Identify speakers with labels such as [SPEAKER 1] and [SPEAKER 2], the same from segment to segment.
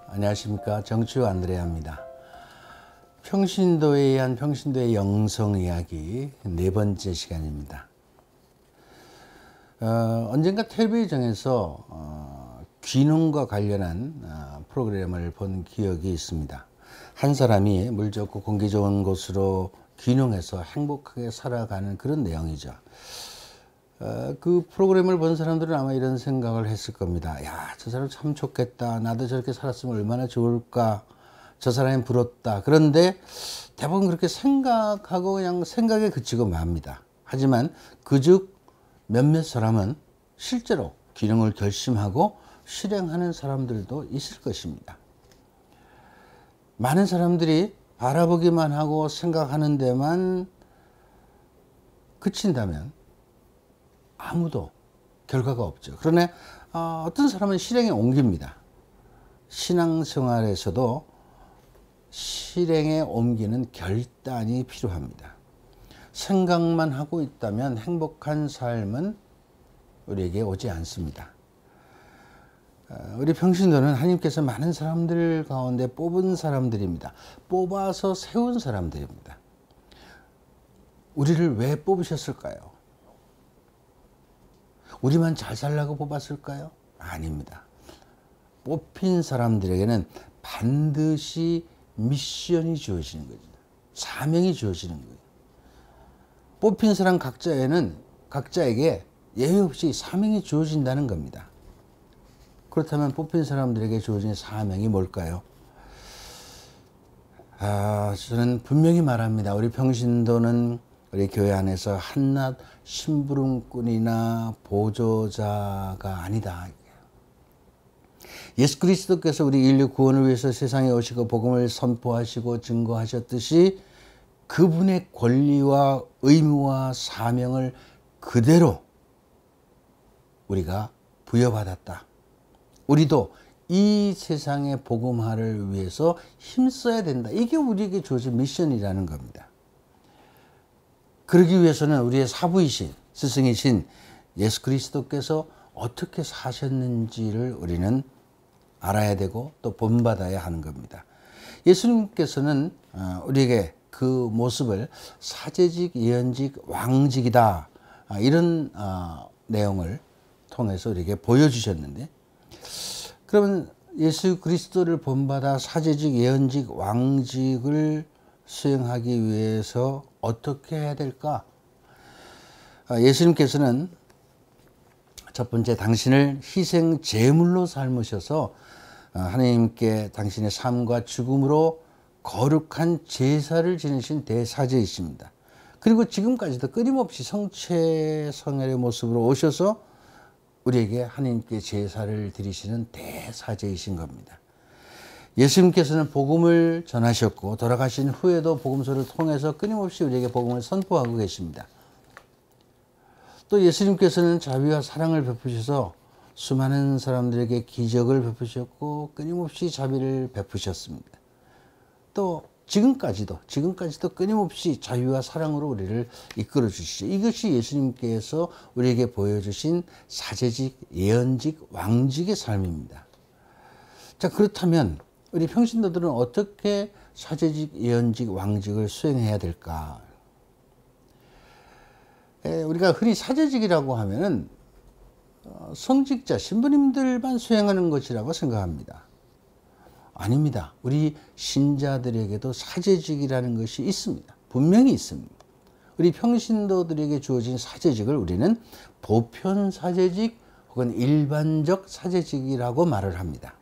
[SPEAKER 1] 안녕하십니까. 정치우 안드레아입니다. 평신도에 의한 평신도의 영성 이야기 네 번째 시간입니다. 언젠가 텔레비전에서 귀농과 관련한 프로그램을 본 기억이 있습니다. 한 사람이 물 좋고 공기 좋은 곳으로 귀농해서 행복하게 살아가는 그런 내용이죠. 그 프로그램을 본 사람들은 아마 이런 생각을 했을 겁니다. 야, 저 사람 참 좋겠다. 나도 저렇게 살았으면 얼마나 좋을까. 저 사람이 부럽다. 그런데 대부분 그렇게 생각하고 그냥 생각에 그치고 맙니다. 하지만 그중 몇몇 사람은 실제로 귀농을 결심하고 실행하는 사람들도 있을 것입니다. 많은 사람들이 바라보기만 하고 생각하는 데만 그친다면 아무도 결과가 없죠. 그러나 어떤 사람은 실행에 옮깁니다. 신앙생활에서도 실행에 옮기는 결단이 필요합니다. 생각만 하고 있다면 행복한 삶은 우리에게 오지 않습니다. 우리 평신도는 하나님께서 많은 사람들 가운데 뽑은 사람들입니다. 뽑아서 세운 사람들입니다. 우리를 왜 뽑으셨을까요? 우리만 잘 살라고 뽑았을까요? 아닙니다. 뽑힌 사람들에게는 반드시 미션이 주어지는 거죠. 사명이 주어지는 거예요. 뽑힌 사람 각자에게 예외 없이 사명이 주어진다는 겁니다. 그렇다면 뽑힌 사람들에게 주어진 사명이 뭘까요? 저는 분명히 말합니다. 우리 평신도는 우리 교회 안에서 한낱 심부름꾼이나 보조자가 아니다. 예수 그리스도께서 우리 인류 구원을 위해서 세상에 오시고 복음을 선포하시고 증거하셨듯이 그분의 권리와 의무와 사명을 그대로 우리가 부여받았다. 우리도 이 세상의 복음화를 위해서 힘써야 된다. 이게 우리에게 주어진 미션이라는 겁니다. 그러기 위해서는 우리의 사부이신 스승이신 예수 그리스도께서 어떻게 사셨는지를 우리는 알아야 되고 또 본받아야 하는 겁니다. 예수님께서는 우리에게 그 모습을 사제직, 예언직, 왕직이다. 이런 내용을 통해서 우리에게 보여주셨는데, 그러면 예수 그리스도를 본받아 사제직, 예언직, 왕직을 수행하기 위해서 어떻게 해야 될까? 예수님께서는 첫 번째 당신을 희생 제물로 삶으셔서 하나님께 당신의 삶과 죽음으로 거룩한 제사를 지내신 대사제이십니다. 그리고 지금까지도 끊임없이 성체성혈의 모습으로 오셔서 우리에게 하나님께 제사를 드리시는 대사제이신 겁니다. 예수님께서는 복음을 전하셨고 돌아가신 후에도 복음서를 통해서 끊임없이 우리에게 복음을 선포하고 계십니다. 또 예수님께서는 자비와 사랑을 베푸셔서 수많은 사람들에게 기적을 베푸셨고 끊임없이 자비를 베푸셨습니다. 또 지금까지도 끊임없이 자유와 사랑으로 우리를 이끌어 주시죠. 이것이 예수님께서 우리에게 보여주신 사제직, 예언직, 왕직의 삶입니다. 자, 그렇다면 우리 평신도들은 어떻게 사제직, 예언직, 왕직을 수행해야 될까? 우리가 흔히 사제직이라고 하면은 성직자, 신부님들만 수행하는 것이라고 생각합니다. 아닙니다. 우리 신자들에게도 사제직이라는 것이 있습니다. 분명히 있습니다. 우리 평신도들에게 주어진 사제직을 우리는 보편 사제직 혹은 일반적 사제직이라고 말을 합니다.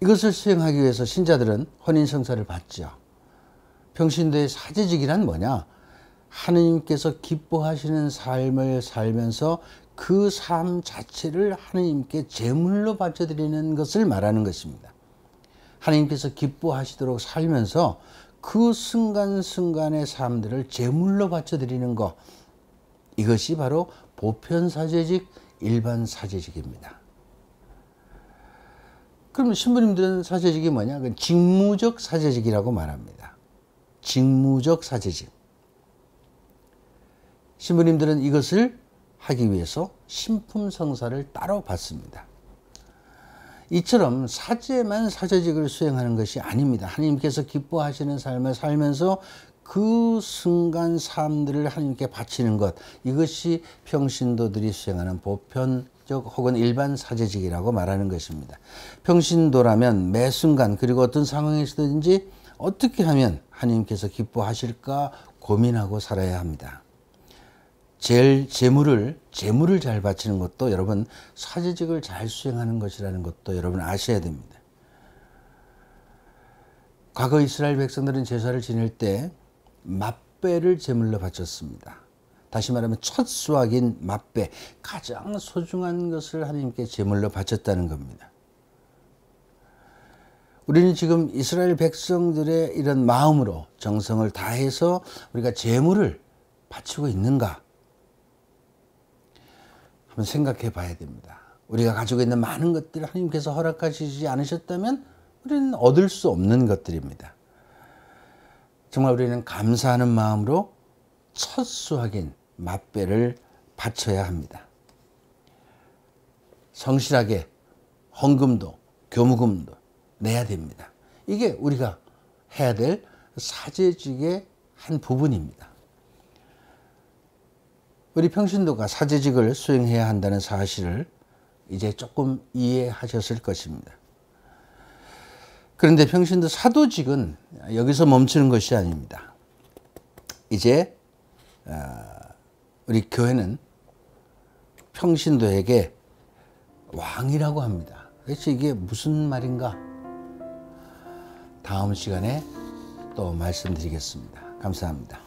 [SPEAKER 1] 이것을 수행하기 위해서 신자들은 혼인성사를 받죠. 평신도의 사제직이란 뭐냐? 하느님께서 기뻐하시는 삶을 살면서 그 삶 자체를 하느님께 제물로 바쳐드리는 것을 말하는 것입니다. 하느님께서 기뻐하시도록 살면서 그 순간순간의 삶들을 제물로 바쳐드리는 것, 이것이 바로 보편사제직, 일반사제직입니다. 그럼 신부님들은 사제직이 뭐냐? 그건 직무적 사제직이라고 말합니다. 직무적 사제직. 신부님들은 이것을 하기 위해서 신품성사를 따로 받습니다. 이처럼 사제만 사제직을 수행하는 것이 아닙니다. 하나님께서 기뻐하시는 삶을 살면서 그 순간 삶들을 하나님께 바치는 것, 이것이 평신도들이 수행하는 보편적 혹은 일반 사제직이라고 말하는 것입니다. 평신도라면 매 순간 그리고 어떤 상황에서든지 어떻게 하면 하나님께서 기뻐하실까 고민하고 살아야 합니다. 재물을 잘 바치는 것도 여러분 사제직을 잘 수행하는 것이라는 것도 여러분 아셔야 됩니다. 과거 이스라엘 백성들은 제사를 지낼 때 맏배를 제물로 바쳤습니다. 다시 말하면 첫 수확인 맏배, 가장 소중한 것을 하나님께 제물로 바쳤다는 겁니다. 우리는 지금 이스라엘 백성들의 이런 마음으로 정성을 다해서 우리가 제물을 바치고 있는가? 한번 생각해 봐야 됩니다. 우리가 가지고 있는 많은 것들을 하나님께서 허락하시지 않으셨다면 우리는 얻을 수 없는 것들입니다. 정말 우리는 감사하는 마음으로 첫 수확인 맏배를 바쳐야 합니다. 성실하게 헌금도 교무금도 내야 됩니다. 이게 우리가 해야 될 사제직의 한 부분입니다. 우리 평신도가 사제직을 수행해야 한다는 사실을 이제 조금 이해하셨을 것입니다. 그런데 평신도 사도직은 여기서 멈추는 것이 아닙니다. 이제 우리 교회는 평신도에게 왕이라고 합니다. 도대체 이게 무슨 말인가? 다음 시간에 또 말씀드리겠습니다. 감사합니다.